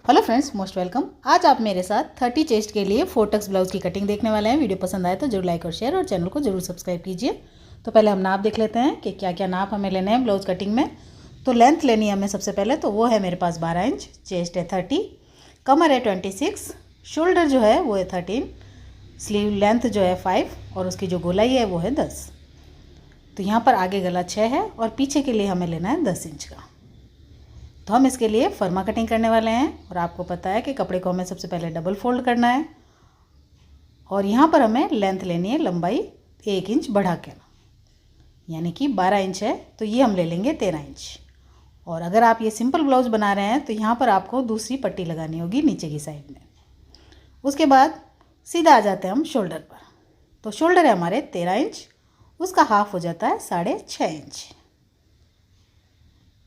Hello friends, most welcome. आज आप मेरे साथ 30 चेस्ट के लिए 4 टक्स ब्लाउज की कटिंग देखने वाले हैं। वीडियो पसंद आए तो जरूर लाइक और शेयर और चैनल को जरूर सब्सक्राइब कीजिए। तो पहले हम नाप देख लेते हैं कि क्या क्या नाप हमें लेने हैं ब्लाउज कटिंग में। तो लेंथ लेनी है हमें सबसे पहले, तो वो है मेरे पास 12 इंच, चेस्ट है 30, कमर है 26, शोल्डर जो है वो है 13, स्लीव लेंथ जो है 5 और उसकी जो गोलाई है वो है 10। तो यहाँ पर आगे गला 6 है और पीछे के लिए हमें लेना है 10 इंच का। तो हम इसके लिए फर्मा कटिंग करने वाले हैं और आपको पता है कि कपड़े को हमें सबसे पहले डबल फोल्ड करना है और यहाँ पर हमें लेंथ लेनी है लंबाई 1 इंच बढ़ा के, यानी कि 12 इंच है तो ये हम ले लेंगे 13 इंच। और अगर आप ये सिंपल ब्लाउज बना रहे हैं तो यहाँ पर आपको दूसरी पट्टी लगानी होगी नीचे की साइड में। उसके बाद सीधा आ जाते हैं हम शोल्डर पर। तो शोल्डर है हमारे 13 इंच, उसका हाफ हो जाता है 6.5 इंच।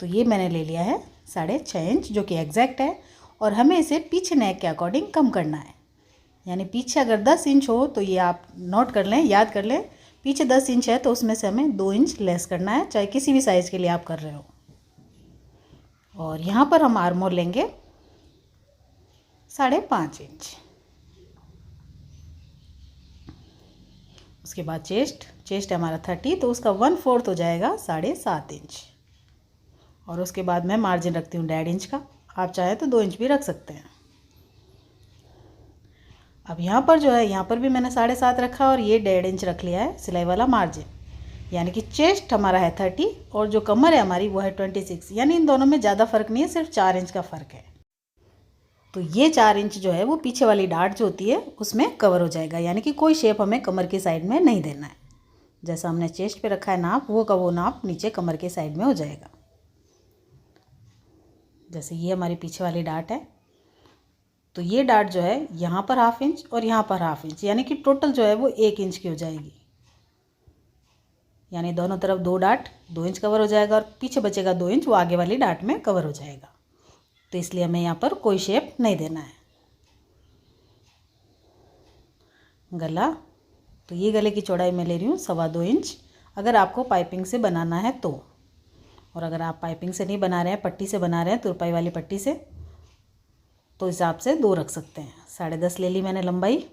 तो ये मैंने ले लिया है 6.5 इंच जो कि एग्जैक्ट है और हमें इसे पीछे नेक के अकॉर्डिंग कम करना है। यानी पीछे अगर 10 इंच हो तो ये आप नोट कर लें, याद कर लें। पीछे 10 इंच है तो उसमें से हमें 2 इंच लेस करना है, चाहे किसी भी साइज़ के लिए आप कर रहे हो। और यहाँ पर हम आर्म होल लेंगे 5.5 इंच। उसके बाद चेस्ट है हमारा 30, तो उसका 1/4 हो जाएगा 7.5 इंच। और उसके बाद मैं मार्जिन रखती हूँ 1.5 इंच का, आप चाहे तो 2 इंच भी रख सकते हैं। अब यहाँ पर जो है, यहाँ पर भी मैंने 7.5 रखा और ये 1.5 इंच रख लिया है सिलाई वाला मार्जिन। यानी कि चेस्ट हमारा है 30 और जो कमर है हमारी वो है 26, यानी इन दोनों में ज़्यादा फ़र्क नहीं है, सिर्फ 4 इंच का फ़र्क है। तो ये 4 इंच जो है वो पीछे वाली डार्ट जो होती है उसमें कवर हो जाएगा, यानी कि कोई शेप हमें कमर की साइड में नहीं देना है। जैसा हमने चेस्ट पे रखा है नाप, वो का वो नाप नीचे कमर के साइड में हो जाएगा। जैसे ये हमारी पीछे वाली डार्ट है, तो ये डार्ट जो है यहाँ पर 1/2 इंच और यहाँ पर 1/2 इंच, यानी कि टोटल जो है वो 1 इंच की हो जाएगी। यानी दोनों तरफ 2 डार्ट 2 इंच कवर हो जाएगा और पीछे बचेगा 2 इंच, वो आगे वाली डार्ट में कवर हो जाएगा। तो इसलिए हमें यहाँ पर कोई शेप नहीं देना है। गला, तो ये गले की चौड़ाई मैं ले रही हूँ 2.25 इंच, अगर आपको पाइपिंग से बनाना है तो। और अगर आप पाइपिंग से नहीं बना रहे हैं, पट्टी से बना रहे हैं, तुरपाई वाली पट्टी से, तो हिसाब से 2 रख सकते हैं। 10.5 ले ली मैंने लंबाई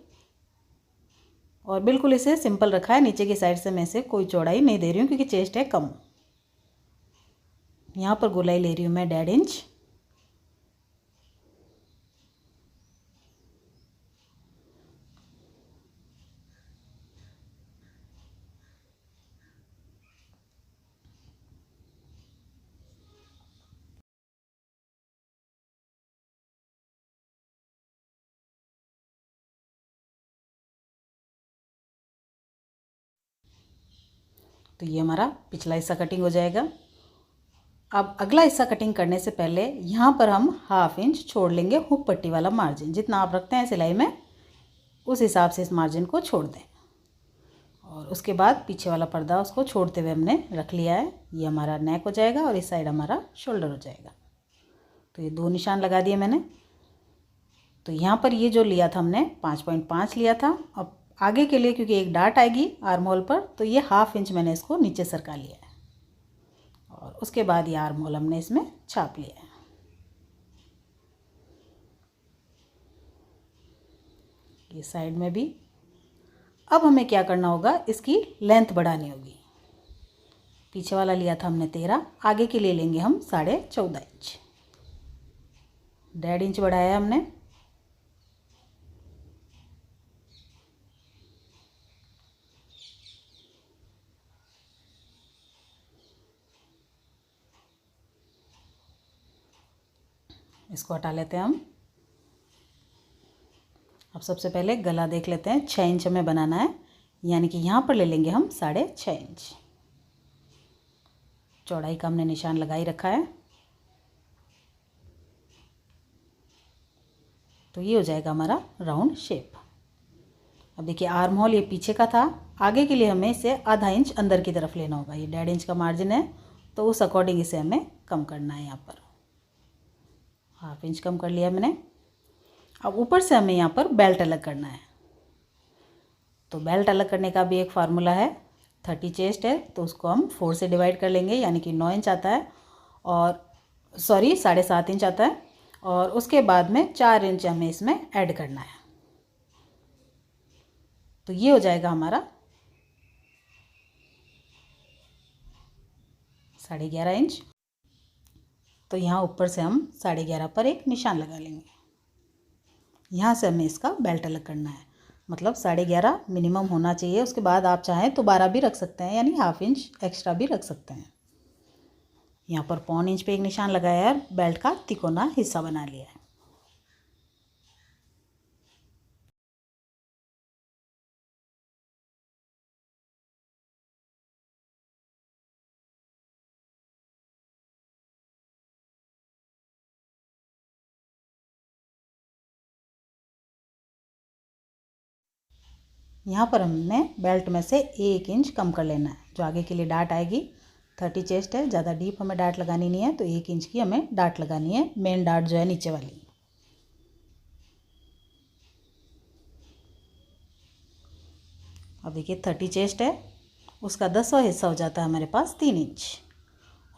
और बिल्कुल इसे सिंपल रखा है। नीचे की साइड से मैं इसे कोई चौड़ाई नहीं दे रही हूँ क्योंकि चेस्ट है कम। यहाँ पर गोलाई ले रही हूँ मैं 1.5 इंच। तो ये हमारा पिछला हिस्सा कटिंग हो जाएगा। अब अगला हिस्सा कटिंग करने से पहले यहाँ पर हम 1/2 इंच छोड़ लेंगे हुक पट्टी वाला मार्जिन। जितना आप रखते हैं सिलाई में उस हिसाब से इस मार्जिन को छोड़ दें। और उसके बाद पीछे वाला पर्दा उसको छोड़ते हुए हमने रख लिया है। ये हमारा नेक हो जाएगा और इस साइड हमारा शोल्डर हो जाएगा। तो ये 2 निशान लगा दिए मैंने। तो यहाँ पर ये जो लिया था हमने 5.5 लिया था। अब आगे के लिए क्योंकि एक डार्ट आएगी आर्म होल पर, तो ये 1/2 इंच मैंने इसको नीचे सरका लिया है और उसके बाद ये आर्म होल हमने इसमें छाप लिया है। ये साइड में भी। अब हमें क्या करना होगा, इसकी लेंथ बढ़ानी होगी। पीछे वाला लिया था हमने 13, आगे के लिए लेंगे हम 14.5 इंच। 1.5 इंच बढ़ाया है हमने। इसको हटा लेते हैं हम। अब सबसे पहले गला देख लेते हैं। 6 इंच हमें बनाना है, यानी कि यहाँ पर ले लेंगे हम 6.5 इंच। चौड़ाई का हमने निशान लगा ही रखा है। तो ये हो जाएगा हमारा राउंड शेप। अब देखिए आर्म होल ये पीछे का था, आगे के लिए हमें इसे आधा इंच अंदर की तरफ लेना होगा। ये 1.5 इंच का मार्जिन है तो उस अकॉर्डिंग इसे हमें कम करना है। यहाँ पर 1/2 इंच कम कर लिया मैंने। अब ऊपर से हमें यहाँ पर बेल्ट अलग करना है। तो बेल्ट अलग करने का भी एक फार्मूला है। 30 चेस्ट है तो उसको हम 4 से डिवाइड कर लेंगे, यानी कि 9 इंच आता है और 7.5 इंच आता है। और उसके बाद में 4 इंच हमें इसमें ऐड करना है। तो ये हो जाएगा हमारा 11.5 इंच। तो यहाँ ऊपर से हम 11.5 पर एक निशान लगा लेंगे। यहाँ से हमें इसका बेल्ट अलग करना है, मतलब 11.5 मिनिमम होना चाहिए। उसके बाद आप चाहें तो 12 भी रख सकते हैं, यानी ½ इंच एक्स्ट्रा भी रख सकते हैं। यहाँ पर 1.25 इंच पे एक निशान लगाया है, बेल्ट का तिकोना हिस्सा बना लिया है। यहाँ पर हमने बेल्ट में से 1 इंच कम कर लेना है, जो आगे के लिए डाट आएगी। 30 चेस्ट है, ज़्यादा डीप हमें डाट लगानी नहीं है, तो 1 इंच की हमें डाट लगानी है, मेन डाट जो है नीचे वाली। अब देखिए 30 चेस्ट है, उसका 10वां हिस्सा हो जाता है हमारे पास 3 इंच।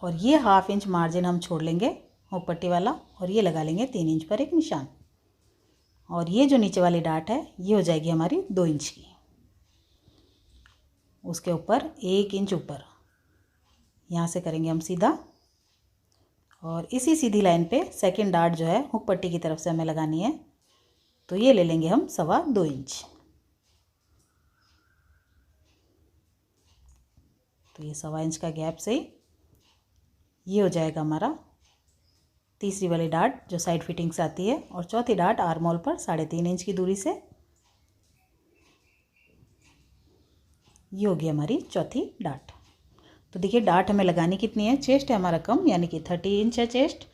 और ये ½ इंच मार्जिन हम छोड़ लेंगे हुक पट्टी वाला, और ये लगा लेंगे 3 इंच पर एक निशान। और ये जो नीचे वाली डाट है ये हो जाएगी हमारी 2 इंच की। उसके ऊपर 1 इंच ऊपर यहाँ से करेंगे हम सीधा, और इसी सीधी लाइन पे सेकंड डाट जो है हुक पट्टी की तरफ से हमें लगानी है। तो ये ले लेंगे हम 2.25 इंच। तो ये 2.25 इंच का गैप से ये हो जाएगा हमारा तीसरी वाली डाट जो साइड फिटिंग से आती है, और चौथी डाट आर्म होल पर 3.5 इंच की दूरी से ये होगी हमारी चौथी डाट। तो देखिए डाट हमें लगानी कितनी है, चेस्ट है हमारा कम, यानी कि 30 इंच है चेस्ट,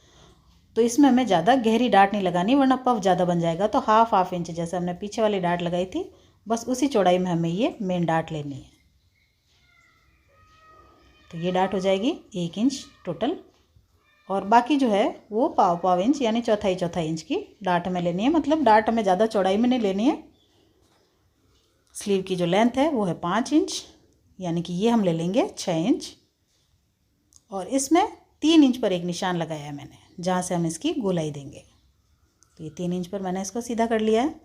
तो इसमें हमें ज़्यादा गहरी डाट नहीं लगानी, वरना पफ ज़्यादा बन जाएगा। तो ½ इंच जैसे हमने पीछे वाली डाट लगाई थी, बस उसी चौड़ाई में हमें ये मेन डाट लेनी है। तो ये डाट हो जाएगी 1 इंच टोटल, और बाकी जो है वो ½ इंच यानी चौथाई इंच की डाट हमें लेनी है। मतलब डाट हमें ज़्यादा चौड़ाई में नहीं लेनी है। स्लीव की जो लेंथ है वो है 5 इंच, यानी कि ये हम ले लेंगे 6 इंच। और इसमें 3 इंच पर एक निशान लगाया है मैंने, जहाँ से हम इसकी गोलाई देंगे। तो ये 3 इंच पर मैंने इसको सीधा कर लिया है।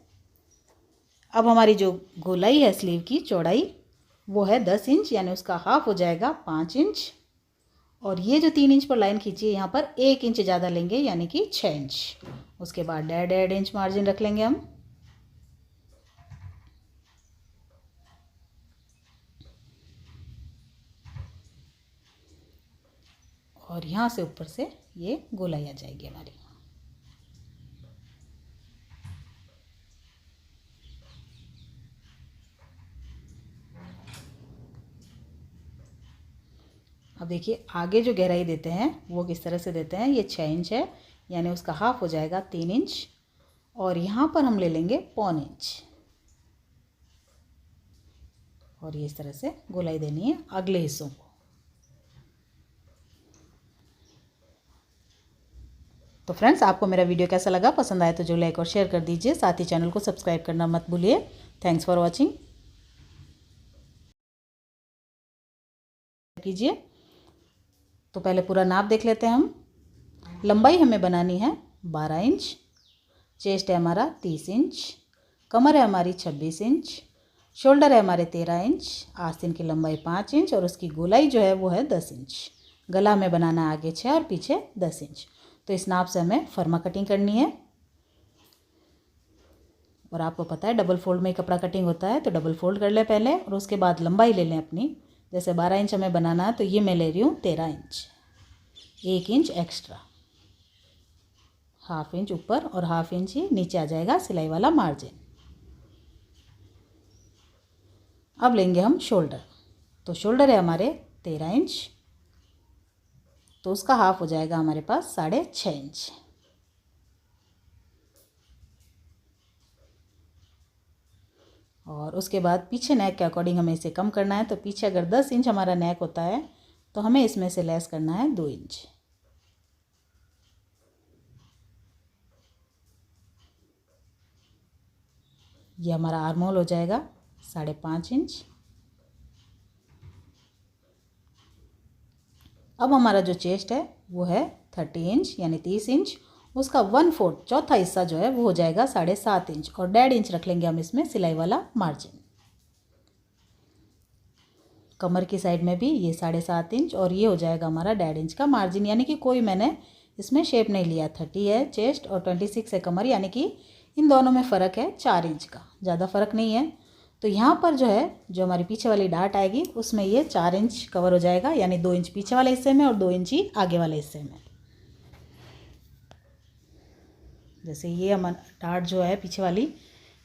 अब हमारी जो गोलाई है स्लीव की चौड़ाई वो है 10 इंच, यानी उसका हाफ हो जाएगा 5 इंच। और ये जो 3 इंच पर लाइन खींची है यहाँ पर 1 इंच ज़्यादा लेंगे, यानी कि 6 इंच। उसके बाद 1.5 इंच मार्जिन रख लेंगे हम। और यहाँ से ऊपर से ये गोलाई आ जाएगी हमारी। अब देखिए आगे जो गहराई देते हैं वो किस तरह से देते हैं। ये 6 इंच है, यानी उसका हाफ हो जाएगा 3 इंच। और यहाँ पर हम ले लेंगे 1.25 इंच, और ये इस तरह से गोलाई देनी है अगले हिस्सों को। तो फ्रेंड्स, आपको मेरा वीडियो कैसा लगा? पसंद आए तो जो लाइक और शेयर कर दीजिए, साथ ही चैनल को सब्सक्राइब करना मत भूलिए। थैंक्स फॉर वॉचिंग कीजिए। तो पहले पूरा नाप देख लेते हैं हम। लंबाई हमें बनानी है 12 इंच, चेस्ट है हमारा 30 इंच, कमर है हमारी 26 इंच, शोल्डर है हमारे 13 इंच, आस्तीन की लंबाई 5 इंच, और उसकी गोलाई जो है वो है 10 इंच। गला हमें बनाना है आगे 6 और पीछे 10 इंच। तो इस नाप से हमें फर्मा कटिंग करनी है। और आपको पता है डबल फोल्ड में ही कपड़ा कटिंग होता है, तो डबल फोल्ड कर लें पहले, और उसके बाद लंबाई ले लें अपनी। जैसे 12 इंच हमें बनाना है, तो ये मैं ले रही हूँ 13 इंच, 1 इंच एक्स्ट्रा, ½ इंच ऊपर और ½ इंच ही नीचे आ जाएगा सिलाई वाला मार्जिन। अब लेंगे हम शोल्डर। तो शोल्डर है हमारे 13 इंच, तो उसका हाफ हो जाएगा हमारे पास 6.5 इंच। और उसके बाद पीछे नेक के अकॉर्डिंग हमें इसे कम करना है। तो पीछे अगर 10 इंच हमारा नेक होता है, तो हमें इसमें से लेस करना है 2 इंच। ये हमारा आर्म होल हो जाएगा 5.5 इंच। अब हमारा जो चेस्ट है वो है 30 इंच, यानी 30 इंच, उसका 1/4 चौथा हिस्सा जो है वो हो जाएगा 7.5 इंच और 1.5 इंच रख लेंगे हम इसमें सिलाई वाला मार्जिन। कमर की साइड में भी ये 7.5 इंच और ये हो जाएगा हमारा 1.5 इंच का मार्जिन, यानी कि कोई मैंने इसमें शेप नहीं लिया। 30 है चेस्ट और 26 है कमर, यानी कि इन दोनों में फ़र्क है 4 इंच का, ज़्यादा फ़र्क नहीं है। तो यहाँ पर जो है जो हमारी पीछे वाली डाट आएगी उसमें ये 4 इंच कवर हो जाएगा, यानी 2 इंच पीछे वाले हिस्से में और 2 इंच ही आगे वाले हिस्से में। जैसे ये हम डाट जो है पीछे वाली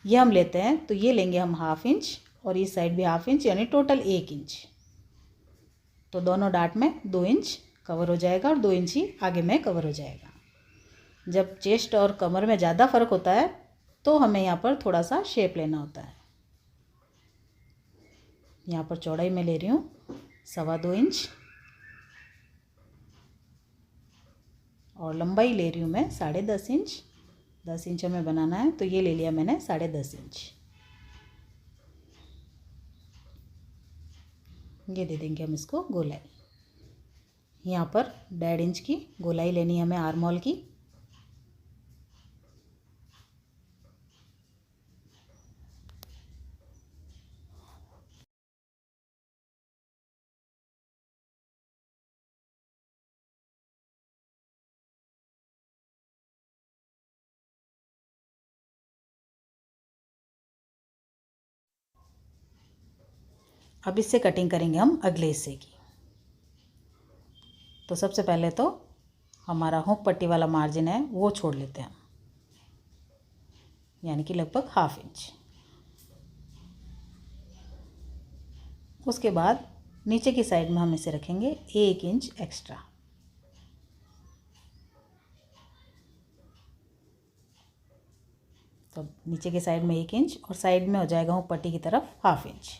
ये हम लेते हैं तो ये लेंगे हम 1/2 इंच और इस साइड भी 1/2 इंच, यानी टोटल 1 इंच। तो दोनों डाट में 2 इंच कवर हो जाएगा और 2 इंच ही आगे में कवर हो जाएगा। जब चेस्ट और कमर में ज़्यादा फ़र्क होता है तो हमें यहाँ पर थोड़ा सा शेप लेना होता है। यहाँ पर चौड़ाई में ले रही हूँ 2.25 इंच और लंबाई ले रही हूँ मैं 10.5 इंच। 10 इंच हमें बनाना है तो ये ले लिया मैंने 10.5 इंच। ये दे देंगे हम इसको गोलाई। यहाँ पर 1.5 इंच की गोलाई लेनी है हमें आर्म होल की। अब इससे कटिंग करेंगे हम अगले हिस्से की। तो सबसे पहले तो हमारा हुक पट्टी वाला मार्जिन है वो छोड़ लेते हैं, यानी कि लगभग 1/2 इंच। उसके बाद नीचे की साइड में हम इसे रखेंगे 1 इंच एक्स्ट्रा। तो नीचे की साइड में 1 इंच और साइड में हो जाएगा हुक पट्टी की तरफ 1/2 इंच।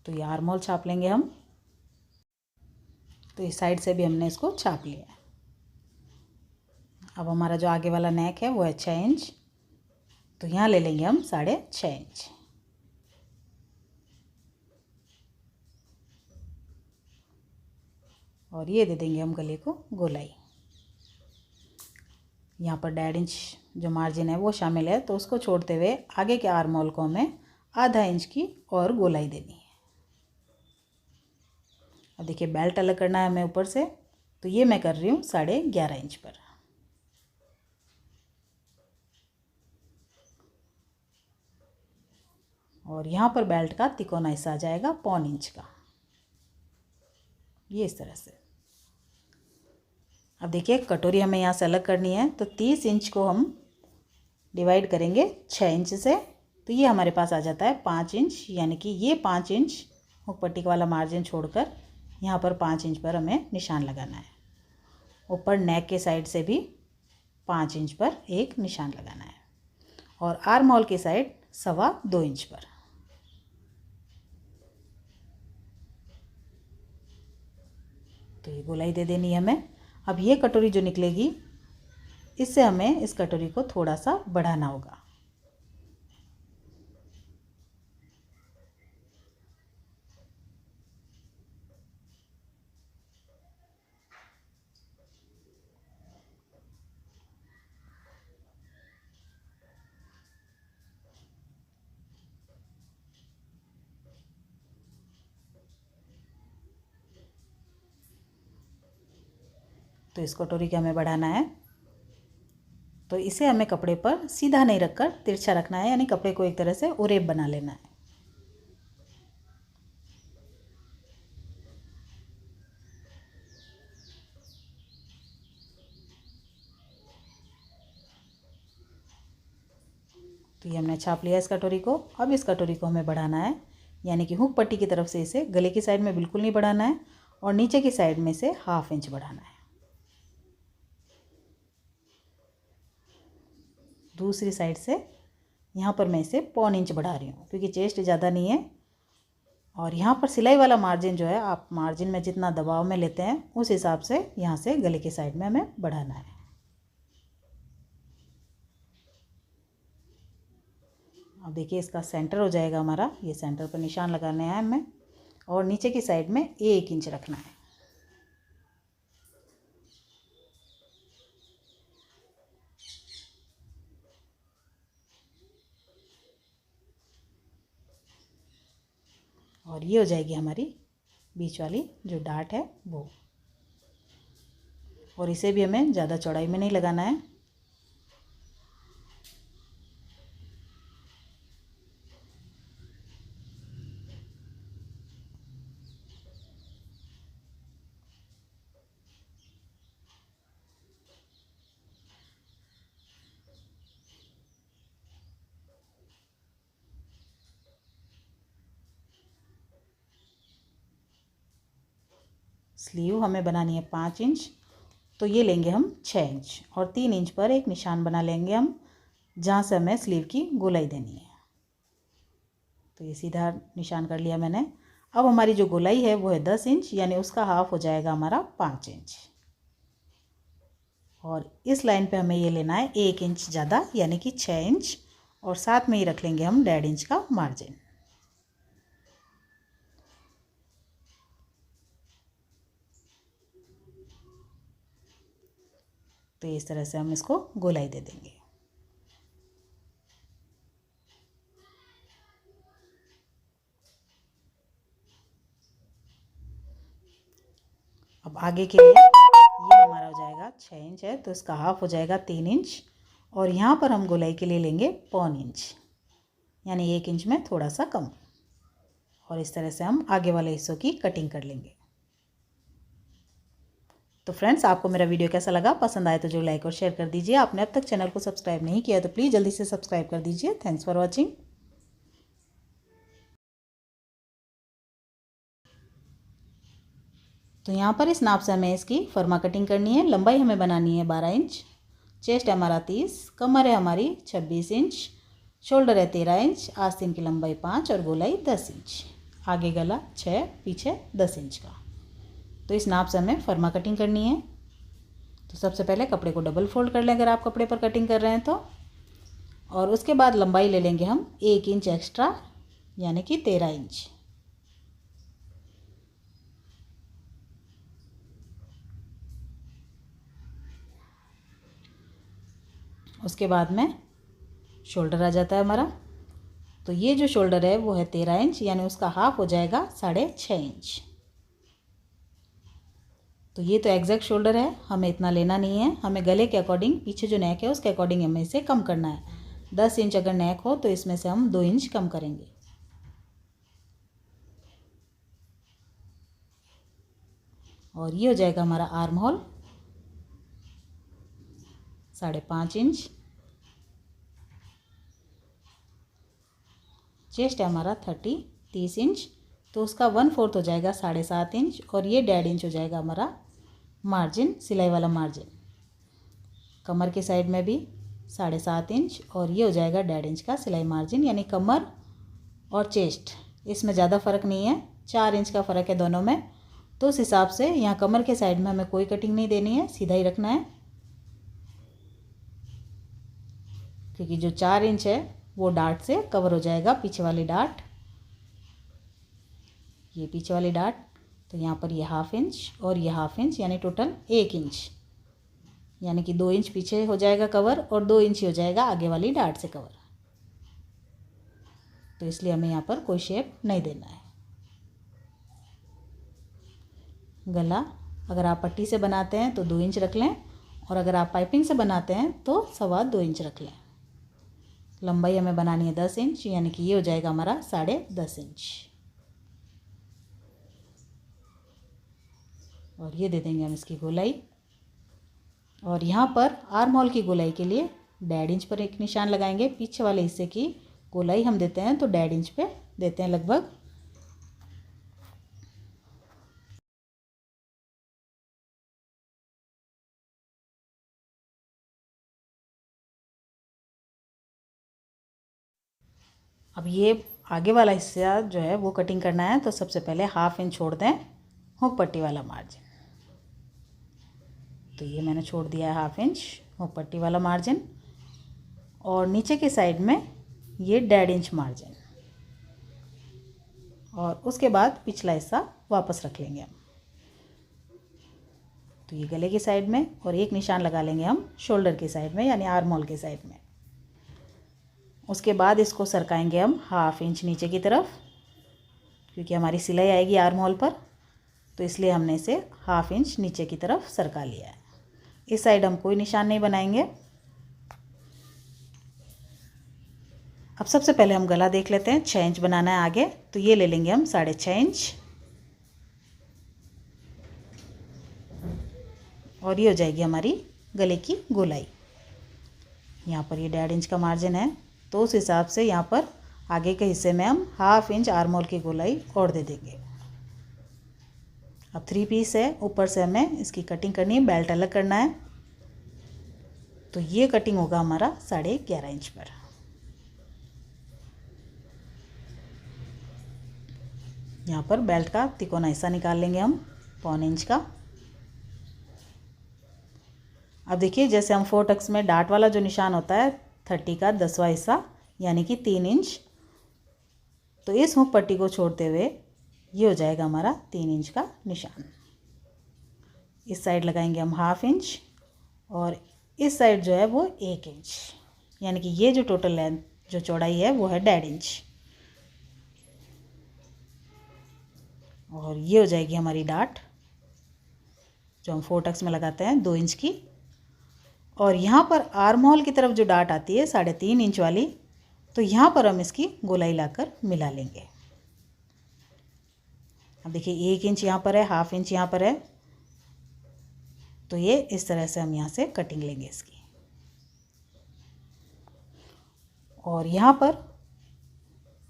तो ये आर्म होल छाप लेंगे हम। तो इस साइड से भी हमने इसको छाप लिया है। अब हमारा जो आगे वाला नेक है वो है 6 इंच, तो यहाँ ले लेंगे हम 6.5 इंच। और ये दे देंगे हम गले को गोलाई। यहाँ पर 1.5 इंच जो मार्जिन है वो शामिल है, तो उसको छोड़ते हुए आगे के आर्म होल को हमें आधा इंच की और गोलाई देनी है। अब देखिए बेल्ट अलग करना है हमें ऊपर से, तो ये मैं कर रही हूँ 11.5 इंच पर। और यहाँ पर बेल्ट का तिकोना हिस्सा आ जाएगा 1/4 इंच का, ये इस तरह से। अब देखिए कटोरी हमें यहाँ से अलग करनी है, तो 30 इंच को हम डिवाइड करेंगे 6 इंच से, तो ये हमारे पास आ जाता है 5 इंच, यानी कि ये 5 इंच हुक पट्टी वाला मार्जिन छोड़कर यहाँ पर 5 इंच पर हमें निशान लगाना है। ऊपर नेक के साइड से भी 5 इंच पर एक निशान लगाना है और आर्म होल की साइड 2.25 इंच पर। तो ये गोलाई दे देनी है हमें। अब ये कटोरी जो निकलेगी इससे हमें इस कटोरी को थोड़ा सा बढ़ाना होगा। तो इस कटोरी के हमें बढ़ाना है, तो इसे हमें कपड़े पर सीधा नहीं रखकर तिरछा रखना है, यानी कपड़े को एक तरह से उरेब बना लेना है। तो ये हमने छाप लिया इस कटोरी को। अब इस कटोरी को हमें बढ़ाना है, यानी कि हुक पट्टी की तरफ से इसे गले की साइड में बिल्कुल नहीं बढ़ाना है और नीचे की साइड में से 1/2 इंच बढ़ाना है। दूसरी साइड से यहाँ पर मैं इसे 1/4 इंच बढ़ा रही हूँ, क्योंकि चेस्ट ज़्यादा नहीं है। और यहाँ पर सिलाई वाला मार्जिन जो है, आप मार्जिन में जितना दबाव में लेते हैं उस हिसाब से यहाँ से गले की साइड में हमें बढ़ाना है। अब देखिए इसका सेंटर हो जाएगा हमारा, ये सेंटर पर निशान लगाने हैं हमें और नीचे की साइड में 1 इंच रखना है। और ये हो जाएगी हमारी बीच वाली जो डार्ट है वो। और इसे भी हमें ज़्यादा चौड़ाई में नहीं लगाना है। स्लीव हमें बनानी है 5 इंच, तो ये लेंगे हम 6 इंच और 3 इंच पर एक निशान बना लेंगे हम, जहाँ से हमें स्लीव की गोलाई देनी है। तो ये सीधा निशान कर लिया मैंने। अब हमारी जो गोलाई है वो है 10 इंच, यानी उसका हाफ हो जाएगा हमारा 5 इंच। और इस लाइन पे हमें ये लेना है 1 इंच ज़्यादा, यानी कि 6 इंच, और साथ में ही रख लेंगे हम 1.5 इंच का मार्जिन। तो इस तरह से हम इसको गोलाई दे देंगे। अब आगे के लिए ये हमारा हो जाएगा 6 इंच है, तो इसका हाफ हो जाएगा 3 इंच, और यहाँ पर हम गोलाई के लिए लेंगे 1.25 इंच, यानी 1 इंच में थोड़ा सा कम। और इस तरह से हम आगे वाले हिस्सों की कटिंग कर लेंगे। तो फ्रेंड्स, आपको मेरा वीडियो कैसा लगा? पसंद आए तो जो लाइक और शेयर कर दीजिए। आपने अब तक चैनल को सब्सक्राइब नहीं किया तो प्लीज़ जल्दी से सब्सक्राइब कर दीजिए। Thanks for watching. तो यहाँ पर इस नाप से हमें इसकी फर्मा कटिंग करनी है। लंबाई हमें बनानी है 12 इंच, चेस्ट है हमारा 30, कमर है हमारी 26 इंच, शोल्डर है 13 इंच, आस्तीन की लंबाई 5 और गोलाई 10 इंच, आगे गला 6, पीछे 10 इंच का। तो इस नाप से हमें फर्मा कटिंग करनी है। तो सबसे पहले कपड़े को डबल फोल्ड कर लें अगर आप कपड़े पर कटिंग कर रहे हैं तो, और उसके बाद लंबाई ले लेंगे हम 1 इंच एक्स्ट्रा, यानी कि 13 इंच। उसके बाद में शोल्डर आ जाता है हमारा। तो ये जो शोल्डर है वो है 13 इंच, यानी उसका हाफ हो जाएगा 6.5 इंच। तो ये तो एग्जैक्ट शोल्डर है, हमें इतना लेना नहीं है। हमें गले के अकॉर्डिंग, पीछे जो नेक है उसके अकॉर्डिंग हमें इसे कम करना है। 10 इंच अगर नेक हो तो इसमें से हम 2 इंच कम करेंगे। और ये हो जाएगा हमारा आर्म होल 5.5 इंच। चेस्ट है हमारा 30 इंच, तो उसका 1/4 हो जाएगा 7.5 इंच, और ये 1.5 इंच हो जाएगा हमारा मार्जिन, सिलाई वाला मार्जिन। कमर के साइड में भी 7.5 इंच, और ये हो जाएगा 1.5 इंच का सिलाई मार्जिन, यानी कमर और चेस्ट इसमें ज़्यादा फ़र्क नहीं है, 4 इंच का फ़र्क है दोनों में। तो उस हिसाब से यहाँ कमर के साइड में हमें कोई कटिंग नहीं देनी है, सीधा ही रखना है, क्योंकि जो 4 इंच है वो डार्ट से कवर हो जाएगा, पीछे वाली डार्ट, ये पीछे वाली डार्ट। तो यहाँ पर ये 1/2 इंच और ये 1/2 इंच, यानी टोटल 1 इंच, यानी कि 2 इंच पीछे हो जाएगा कवर और 2 इंच ही हो जाएगा आगे वाली डार्ट से कवर। तो इसलिए हमें यहाँ पर कोई शेप नहीं देना है। गला अगर आप पट्टी से बनाते हैं तो 2 इंच रख लें, और अगर आप पाइपिंग से बनाते हैं तो 2.25 इंच रख लें। लंबाई हमें बनानी है 10 इंच, यानी कि ये हो जाएगा हमारा 10.5 इंच। और ये दे देंगे हम इसकी गोलाई। और यहाँ पर आर्म होल की गोलाई के लिए 1.5 इंच पर एक निशान लगाएंगे। पीछे वाले हिस्से की गोलाई हम देते हैं तो 1.5 इंच पे देते हैं लगभग। अब ये आगे वाला हिस्सा जो है वो कटिंग करना है, तो सबसे पहले 1/2 इंच छोड़ दें हुक पट्टी वाला मार्जिन। तो ये मैंने छोड़ दिया है 1/2 इंच हुक पट्टी वाला मार्जिन, और नीचे की साइड में ये 1.5 इंच मार्जिन, और उसके बाद पिछला हिस्सा वापस रख लेंगे हम। तो ये गले की साइड में, और एक निशान लगा लेंगे हम शोल्डर की साइड में, यानी आर्म होल की साइड में। उसके बाद इसको सरकाएंगे हम 1/2 इंच नीचे की तरफ, क्योंकि हमारी सिलाई आएगी आर्म होल पर, तो इसलिए हमने इसे 1/2 इंच नीचे की तरफ सरका लिया है। इस साइड हम कोई निशान नहीं बनाएंगे। अब सबसे पहले हम गला देख लेते हैं। 6 इंच बनाना है आगे, तो ये ले लेंगे हम 6.5 इंच, और ये हो जाएगी हमारी गले की गोलाई। यहाँ पर ये 1.5 इंच का मार्जिन है, तो उस हिसाब से यहाँ पर आगे के हिस्से में हम 1/2 इंच आर्म होल की गोलाई और दे देंगे। अब 3 पीस है, ऊपर से हमें इसकी कटिंग करनी है, बेल्ट अलग करना है। तो ये कटिंग होगा हमारा 11.5 इंच पर। यहाँ पर बेल्ट का तिकोना हिस्सा निकाल लेंगे हम 1/4 इंच का। अब देखिए, जैसे हम 4 टक्स में डार्ट वाला जो निशान होता है 30 का 10वां हिस्सा यानी कि 3 इंच, तो इस हुक पट्टी को छोड़ते हुए ये हो जाएगा हमारा 3 इंच का निशान। इस साइड लगाएंगे हम 1/2 इंच, और इस साइड जो है वो 1 इंच, यानी कि ये जो टोटल लेंथ जो चौड़ाई है वो है 1.5 इंच। और ये हो जाएगी हमारी डार्ट जो हम 4 टक्स में लगाते हैं 2 इंच की। और यहाँ पर आर्म होल की तरफ जो डार्ट आती है 3.5 इंच वाली, तो यहाँ पर हम इसकी गोलाई लाकर मिला लेंगे। अब देखिए 1 इंच यहाँ पर है, 1/2 इंच यहाँ पर है, तो ये इस तरह से हम यहाँ से कटिंग लेंगे इसकी। और यहाँ पर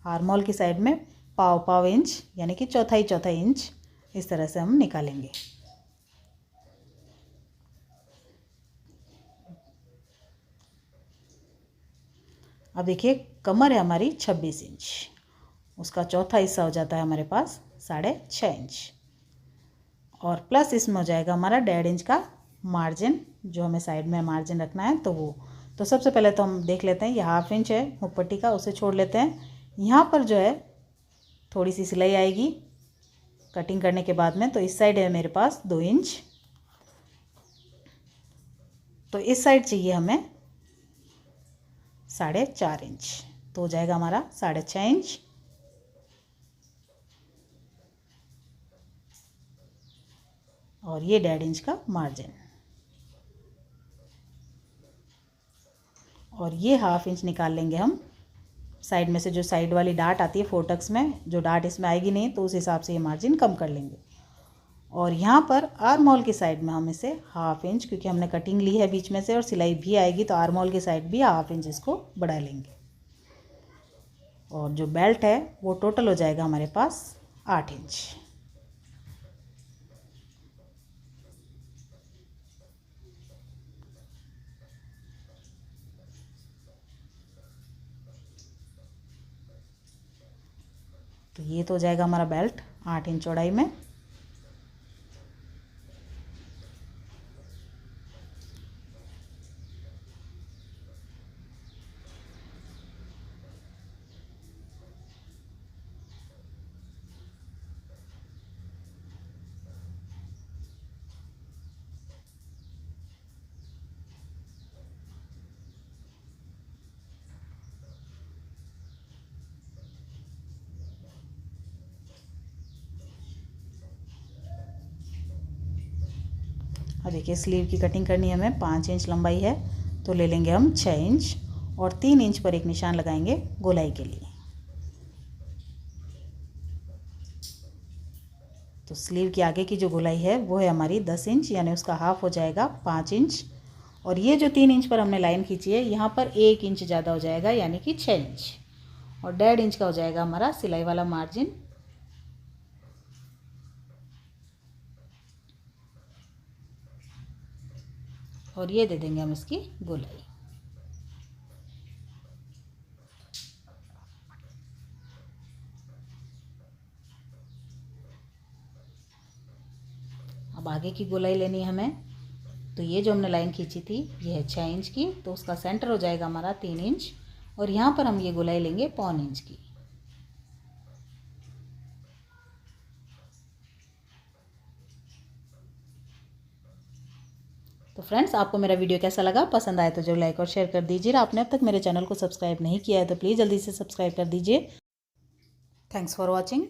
आर्म होल की साइड में 1/4 इंच यानी कि 1/4 इंच इस तरह से हम निकालेंगे। अब देखिए, कमर है हमारी 26 इंच, उसका चौथा हिस्सा हो जाता है हमारे पास 6.5 इंच, और प्लस इसमें हो जाएगा हमारा 1.5 इंच का मार्जिन, जो हमें साइड में मार्जिन रखना है। तो सबसे पहले तो हम देख लेते हैं, ये 1/2 इंच है हुक पट्टी का, उसे छोड़ लेते हैं। यहाँ पर जो है थोड़ी सी सिलाई आएगी कटिंग करने के बाद में, तो इस साइड है मेरे पास 2 इंच, तो इस साइड चाहिए हमें 4.5 इंच, तो हो जाएगा हमारा 6.5 इंच। और ये 1.5 इंच का मार्जिन, और ये 1/2 इंच निकाल लेंगे हम साइड में से। जो साइड वाली डार्ट आती है 4 टक्स में, जो डार्ट इसमें आएगी नहीं, तो उस हिसाब से ये मार्जिन कम कर लेंगे। और यहाँ पर आर्म होल की साइड में हम इसे 1/2 इंच, क्योंकि हमने कटिंग ली है बीच में से और सिलाई भी आएगी, तो आर्म होल की साइड भी 1/2 इंच इसको बढ़ा लेंगे। और जो बेल्ट है वो टोटल हो जाएगा हमारे पास 8 इंच। तो ये तो हो जाएगा हमारा बेल्ट 8 इंच चौड़ाई में। और देखिए, स्लीव की कटिंग करनी है हमें, 5 इंच लंबाई है, तो ले लेंगे हम 6 इंच, और 3 इंच पर एक निशान लगाएंगे गोलाई के लिए। तो स्लीव की आगे की जो गोलाई है वो है हमारी 10 इंच, यानी उसका हाफ हो जाएगा 5 इंच। और ये जो 3 इंच पर हमने लाइन खींची है, यहाँ पर 1 इंच ज़्यादा हो जाएगा, यानी कि 6 इंच, और 1.5 इंच का हो जाएगा हमारा सिलाई वाला मार्जिन। और ये दे देंगे हम इसकी गोलाई। अब आगे की गोलाई लेनी है हमें, तो ये जो हमने लाइन खींची थी ये है 6 इंच की, तो उसका सेंटर हो जाएगा हमारा 3 इंच, और यहाँ पर हम ये गोलाई लेंगे 1/4 इंच की। तो फ्रेंड्स, आपको मेरा वीडियो कैसा लगा? पसंद आए तो जो लाइक और शेयर कर दीजिए। आपने अब तक मेरे चैनल को सब्सक्राइब नहीं किया है तो प्लीज़ जल्दी से सब्सक्राइब कर दीजिए। Thanks for watching.